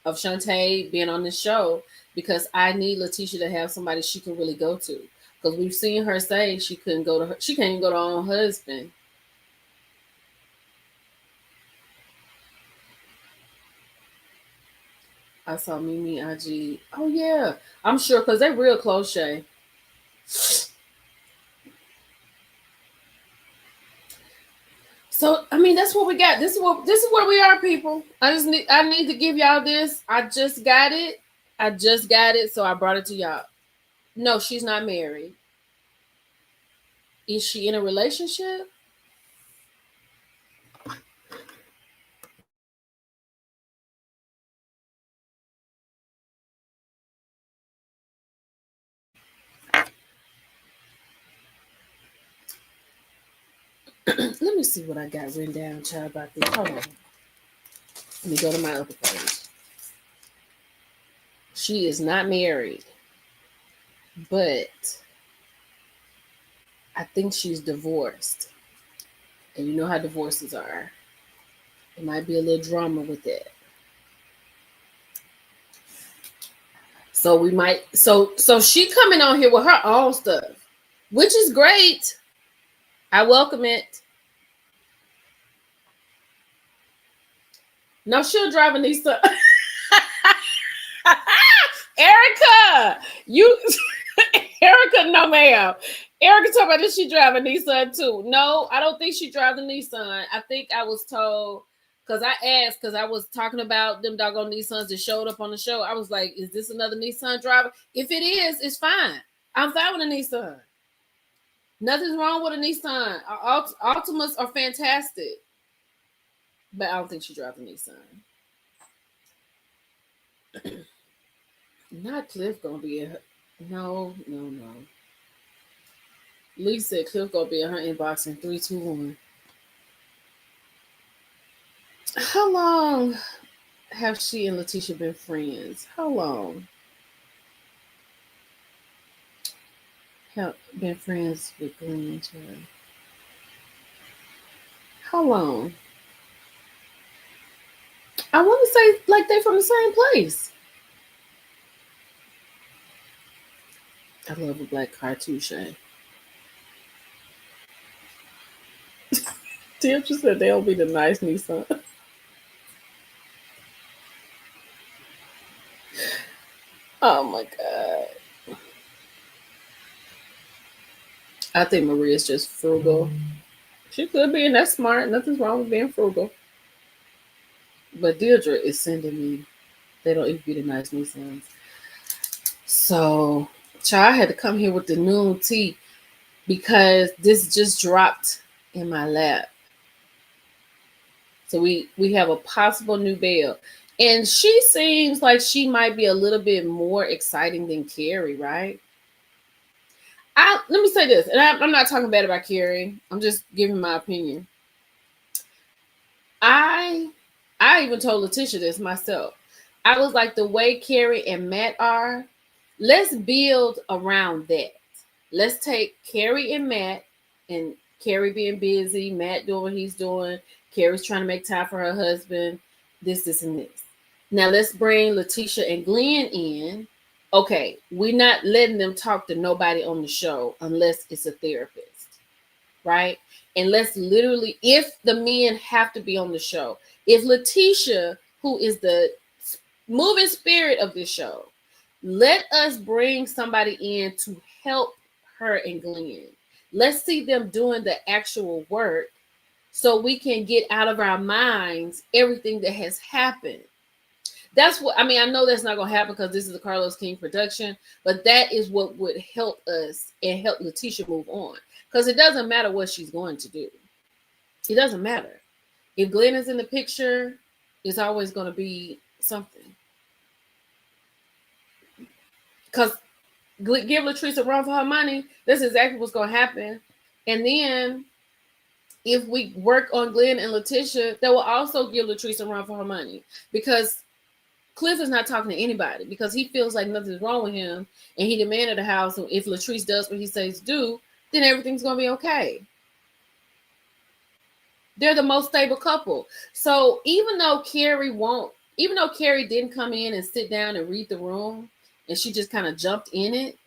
of Shantae being on this show, because I need Letitia to have somebody she can really go to. Because we've seen her say she couldn't go to her, she can't even go to her own husband. I saw Mimi IG. Oh yeah, I'm sure because they're real close, Shay. So I mean, that's what we got. This is where we are, people. I need to give y'all this. I just got it. I just got it, so I brought it to y'all. No, she's not married. Is she in a relationship? Let me see what I got written down, child, about this. Hold on. Let me go to my other page. She is not married, but I think she's divorced. And you know how divorces are. It might be a little drama with that. So we might so she coming on here with her own stuff, which is great. I welcome it. No, she'll drive a Nissan. Erica, you Erica, no ma'am. Erica talking about this. She drive a Nissan too. No, I don't think she drives a Nissan. I think I was told because I asked because I was talking about them doggone Nissans that showed up on the show. I was like, "Is this another Nissan driver? If it is, it's fine. I'm fine with a Nissan. Nothing's wrong with a Nissan. Altimas are fantastic, but I don't think she drives a Nissan. Not Cliff gonna be a no, no, no. Lee said Cliff gonna be in her inbox in 3, 2, 1. How long have she and Letitia been friends? How long have been friends with Glenn? How long? I want to say like they from the same place. I love a black cartouche. Tim just said they'll be the nice Nissan. Oh my god. I think Maria's just frugal. She could be, and that's smart. Nothing's wrong with being frugal. But Deirdre is sending me. They don't even be the nice Nissans. So, child, I had to come here with the noon tea because this just dropped in my lap. So we have a possible new Belle, and she seems like she might be a little bit more exciting than Carrie, right? Let me say this, and I'm not talking bad about Carrie. I'm just giving my opinion. I even told Letitia this myself. I was like, the way Carrie and Matt are, let's build around that. Let's take Carrie and Matt, and Carrie being busy, Matt doing what he's doing, Carrie's trying to make time for her husband, this, and this. Now let's bring Letitia and Glenn in. Okay, we're not letting them talk to nobody on the show unless it's a therapist, right? And let's literally, if the men have to be on the show, if Letitia, who is the moving spirit of this show, let us bring somebody in to help her and Glenn. Let's see them doing the actual work so we can get out of our minds everything that has happened. That's what I mean. I know that's not going to happen because this is a Carlos King production, but that is what would help us and help Letitia move on. Because it doesn't matter what she's going to do. It doesn't matter. If Glenn is in the picture, it's always going to be something. Because give Latrice a run for her money, that's exactly what's going to happen. And then if we work on Glenn and Letitia, that will also give Latrice a run for her money. Because Cliff is not talking to anybody because he feels like nothing's wrong with him and he demanded a house. And if Latrice does what he says do, then everything's going to be okay. They're the most stable couple. So even though Carrie didn't come in and sit down and read the room and she just kind of jumped in it,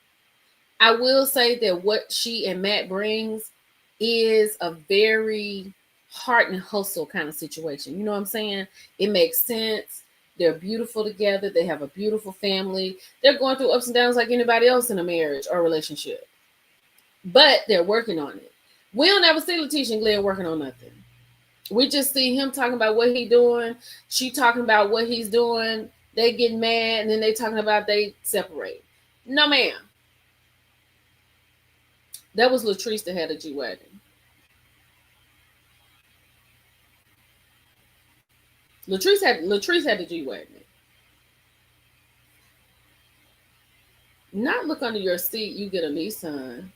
I will say that what she and Matt brings is a very heart and hustle kind of situation. You know what I'm saying? It makes sense. They're beautiful together. They have a beautiful family. They're going through ups and downs like anybody else in a marriage or relationship. But they're working on it. We don't ever see Letitia and Glenn working on nothing. We just see him talking about what he's doing. She talking about what he's doing. They get mad and then they talking about they separate. No, ma'am. That was Latrice that had a G-Wagon. Latrice had the G-Wagon. Not look under your seat, you get a Nissan.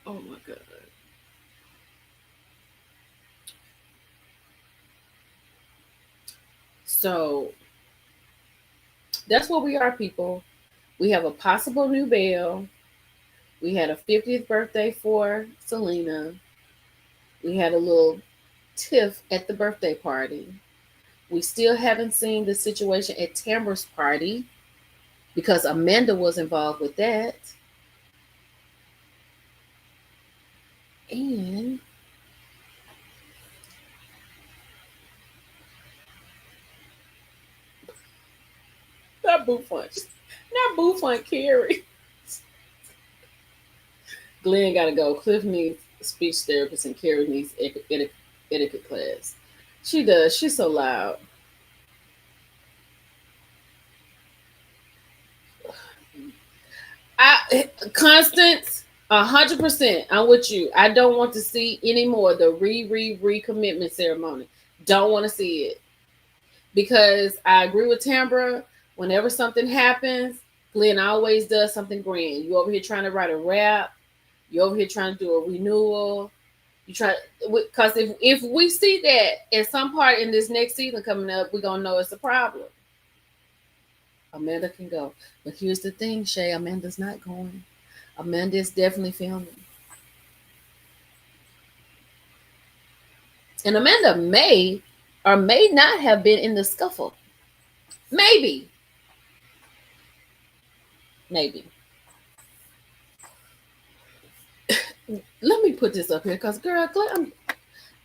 Oh my God. So that's what we are, people. We have a possible new Belle. We had a 50th birthday for Selena. We had a little tiff at the birthday party. We still haven't seen the situation at Tambra's party because Amanda was involved with that. And not Buffon. Not Buffon Carrie. Glenn got to go. Cliff needs speech therapist and Carrie needs etiquette class. She does. She's so loud. Constance, 100%. I'm with you. I don't want to see any more the recommitment ceremony. Don't want to see it because I agree with Tambra. Whenever something happens, Glenn always does something grand. You over here trying to write a rap. You over here trying to do a renewal. You try because if we see that at some part in this next season coming up, we're gonna know it's a problem. Amanda can go, but here's the thing, Shay. Amanda's not going. Amanda is definitely filming, and Amanda may or may not have been in the scuffle. Maybe, maybe. Let me put this up here because, girl,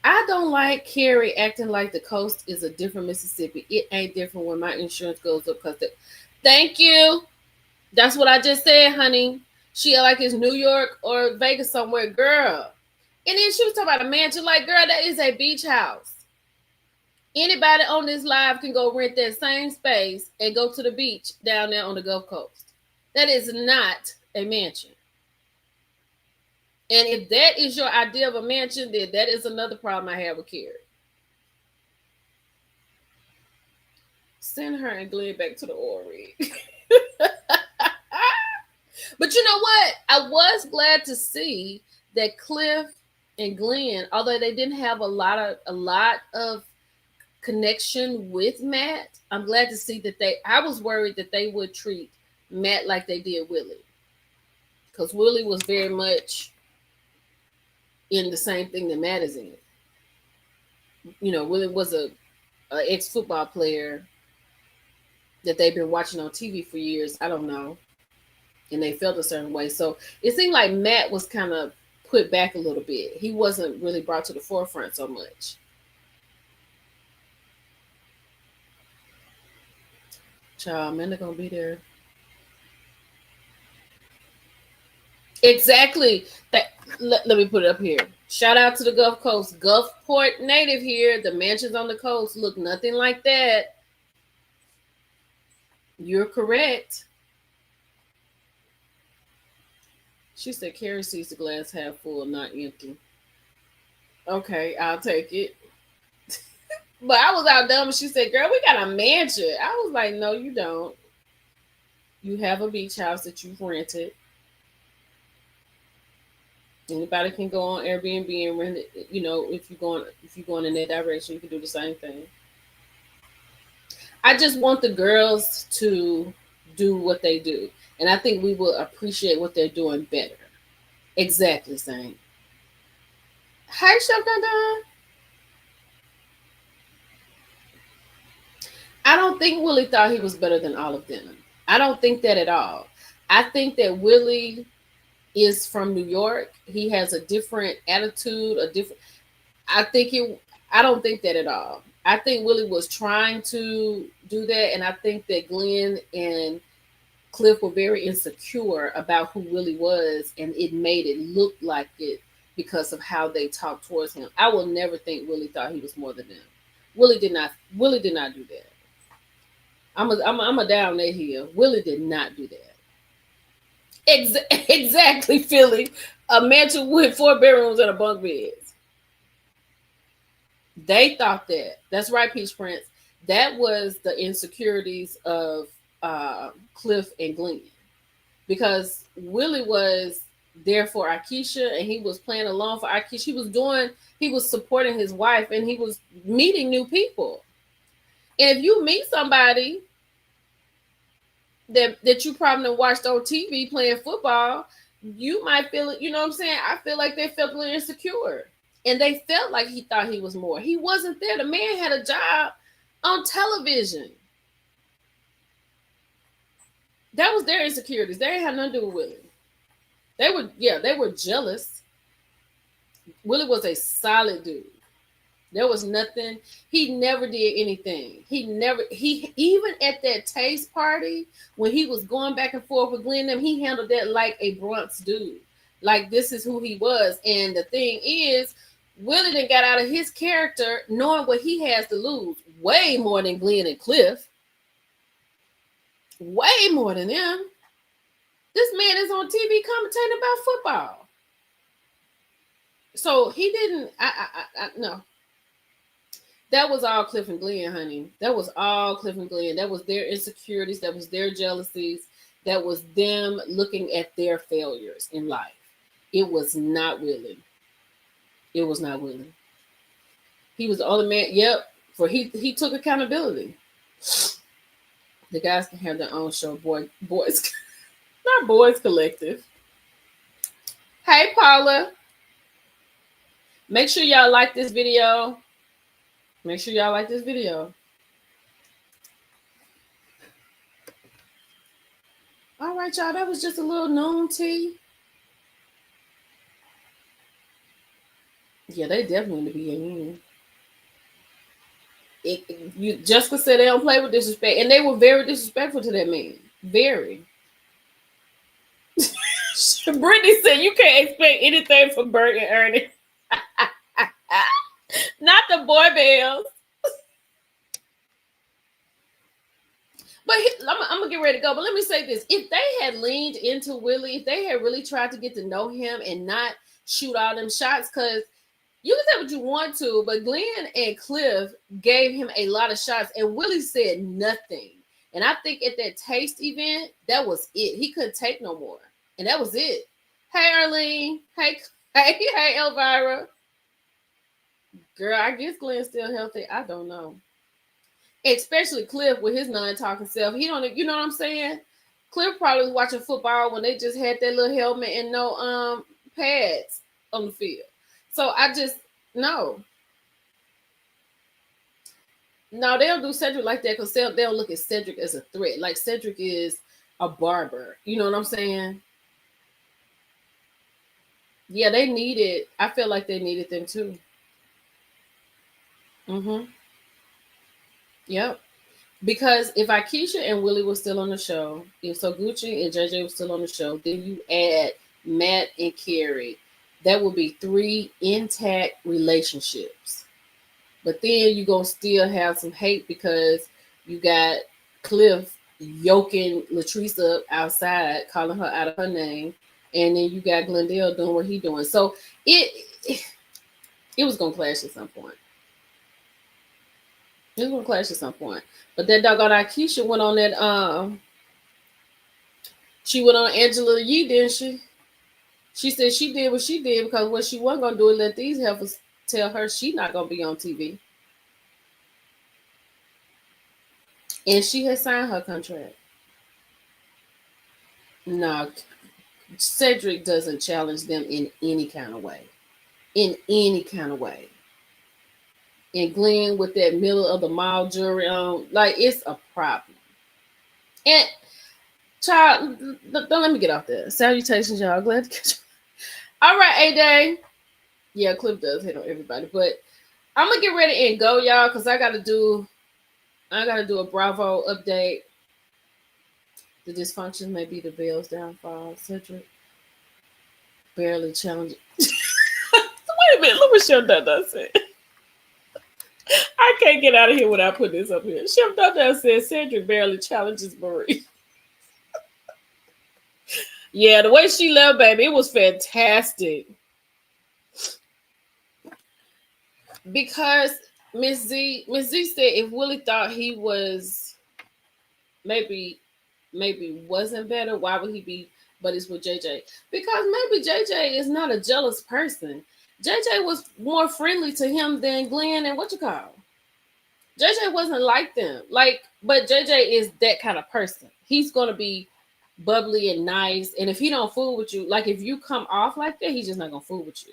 I don't like Carrie acting like the coast is a different Mississippi. It ain't different when my insurance goes up because thank you. That's what I just said, honey. She like it's New York or Vegas somewhere, girl. And then she was talking about a mansion. Like, girl, that is a beach house. Anybody on this live can go rent that same space and go to the beach down there on the Gulf Coast. That is not a mansion. And if that is your idea of a mansion, then that is another problem I have with Carrie. Send her and Glenn back to the oil rig. But you know what? I was glad to see that Cliff and Glenn, although they didn't have a lot of connection with Matt, I'm glad to see that I was worried that they would treat Matt like they did Willie. Because Willie was very much in the same thing that Matt is in. You know, Willie was a ex-football player that they've been watching on TV for years. I don't know. And they felt a certain way. So it seemed like Matt was kind of put back a little bit. He wasn't really brought to the forefront so much. Child, men are gonna be there. Exactly. Let me put it up here. Shout out to the Gulf Coast. Gulfport native here. The mansions on the coast look nothing like that. You're correct. She said Carrie sees the glass half full, not empty. Okay, I'll take it. But I was out dumb and she said, "Girl, we got a mansion." I was like, "No, you don't. You have a beach house that you've rented. Anybody can go on Airbnb and rent it. You know, if you're going in that direction, you can do the same thing." I just want the girls to do what they do, and I think we will appreciate what they're doing better. Exactly, same. Hey, Chef Dun Dun. I don't think Willie thought he was better than all of them. I don't think that at all. I think that Willie is from New York. He has a different attitude, a different. I think it. I don't think that at all. I think Willie was trying to do that, and I think that Glenn and Cliff were very insecure about who Willie was, and it made it look like it because of how they talked towards him. I will never think Willie thought he was more than them. Willie did not. Willie did not do that. I'm a down that hill. Willie did not do that. Exactly, Philly. A mansion with 4 bedrooms and a bunk beds. They thought that. That's right, Peach Prince. That was the insecurities of Cliff and Glenn. Because Willie was there for Akeisha and he was playing along for Akeisha. He was supporting his wife and he was meeting new people. And if you meet somebody that you probably watched on TV playing football, you might feel it. You know what I'm saying? I feel like they felt a little insecure. And they felt like he thought he was more. He wasn't there. The man had a job on television. That was their insecurities. They ain't had nothing to do with Willie. They were jealous. Willie was a solid dude. There was nothing. He never did anything. He even at that taste party when he was going back and forth with Glenn, he handled that like a Bronx dude. Like this is who he was. And the thing is, Willie then got out of his character knowing what he has to lose. Way more than Glenn and Cliff. Way more than them. This man is on TV commentating about football. So he didn't. No. That was all Cliff and Glenn, honey. That was all Cliff and Glenn. That was their insecurities. That was their jealousies. That was them looking at their failures in life. It was not Willie. It was not Willie. He was the only man. Yep. For he took accountability. The guys can have their own show. Boys, not Boys Collective. Hey, Paula. Make sure y'all like this video. Make sure y'all like this video. All right, y'all. That was just a little noon tea. Yeah, they definitely need to be in. Jessica said they don't play with disrespect, and they were very disrespectful to that man. Very. Brittany said you can't expect anything from Bert and Ernie. Not the boy bells. But I'm gonna get ready to go. But let me say this: if they had leaned into Willie, if they had really tried to get to know him and not shoot all them shots, because you can say what you want to, but Glenn and Cliff gave him a lot of shots, and Willie said nothing. And I think at that taste event, that was it. He couldn't take no more, and that was it. Hey, Arlene. Hey, Elvira. Girl, I guess Glenn's still healthy. I don't know. Especially Cliff with his non-talking self. He don't, you know what I'm saying? Cliff probably was watching football when they just had that little helmet and no pads on the field. So I just no. No, they don't do Cedric like that because they don't look at Cedric as a threat. Like Cedric is a barber. You know what I'm saying? Yeah, they needed. I feel like they needed them too. Mm-hmm. Yep. Because if Akeisha and Willie were still on the show, if so Gucci and JJ were still on the show, then you add Matt and Carrie. That would be three intact relationships. But then you're gonna still have some hate because you got Cliff yoking Latrice up outside, calling her out of her name, and then you got Glendale doing what he doing. So it was gonna clash at some point. It was gonna clash at some point. But that doggone Akeisha went on that she went on Angela Yee, didn't she? She said she did what she did because what she wasn't gonna do is let these heifers tell her she not gonna be on TV. And she had signed her contract. No, Cedric doesn't challenge them in any kind of way. In any kind of way. And Glenn with that middle of the mall jewelry on, like it's a problem. And child, don't let me get off there. Salutations, y'all. Glad to catch you. All right, A-Day. Yeah, Cliff does hit on everybody, but I'm gonna get ready and go, y'all, because I gotta do a Bravo update. The dysfunction may be the Belle's downfall. Cedric barely challenging. Wait a minute, look what Chef Dada said. I can't get out of here without putting this up here. Chef Dada said Cedric barely challenges Marie. Yeah, the way she left, baby, it was fantastic. Because Miss Z said if Willie thought he was maybe wasn't better, why would he be? But it's with JJ because maybe JJ is not a jealous person. JJ was more friendly to him than Glenn and what you call. JJ wasn't like them, but JJ is that kind of person. He's gonna be bubbly and nice, and if he don't fool with you, like if you come off like that, he's just not gonna fool with you.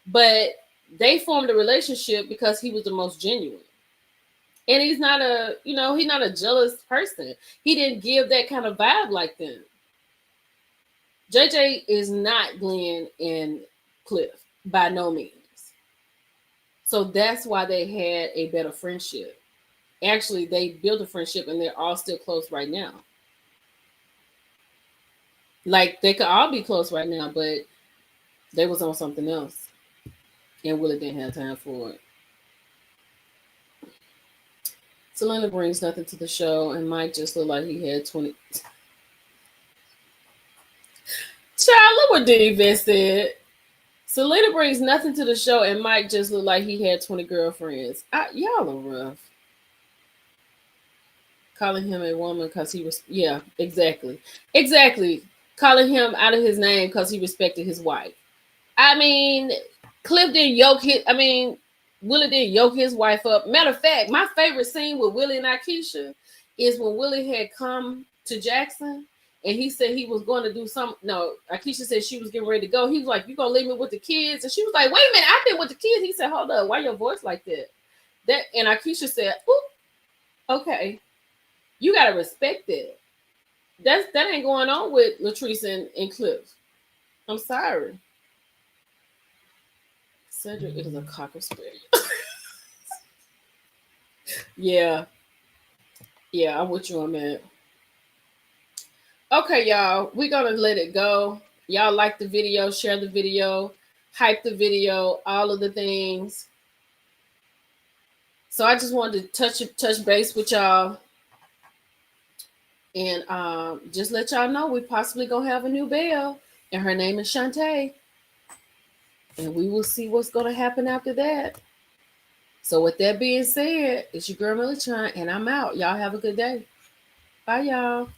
But they formed a relationship because he was the most genuine. And he's not he's not a jealous person. He didn't give that kind of vibe like them. JJ is not Glenn and Cliff by no means. So that's why they had a better friendship. Actually, they built a friendship and they're all still close right now. Like they could all be close right now, but they was on something else. And Willie didn't have time for it. Selena brings nothing to the show, and Mike just looked like he had 20. Child, look what D-Vet said. Selena brings nothing to the show, and Mike just looked like he had 20 girlfriends. Y'all are rough. Calling him a woman because he was, yeah, exactly. Calling him out of his name because he respected his wife. I mean, Cliff didn't yoke his, Willie didn't yoke his wife up. Matter of fact, my favorite scene with Willie and Akeisha is when Willie had come to Jackson and he said he was going to do something. No, Akeisha said she was getting ready to go. He was like, "You gonna leave me with the kids?" And she was like, "Wait a minute, I've been with the kids." He said, "Hold up, why your voice like that?" And Akeisha said, "Oop, okay, you gotta respect that. That ain't going on with Latrice and Cliff. I'm sorry." Cedric is a cocker spaniel. Yeah, I'm with you on that. Okay, y'all, we're gonna let it go. Y'all like the video, share the video, hype the video, all of the things. So I just wanted to touch base with y'all and just let y'all know we possibly gonna have a new Belle, and her name is Shantae. And we will see what's gonna happen after that. So with that being said, it's your girl Millie Chan, and I'm out. Y'all have a good day. Bye, y'all.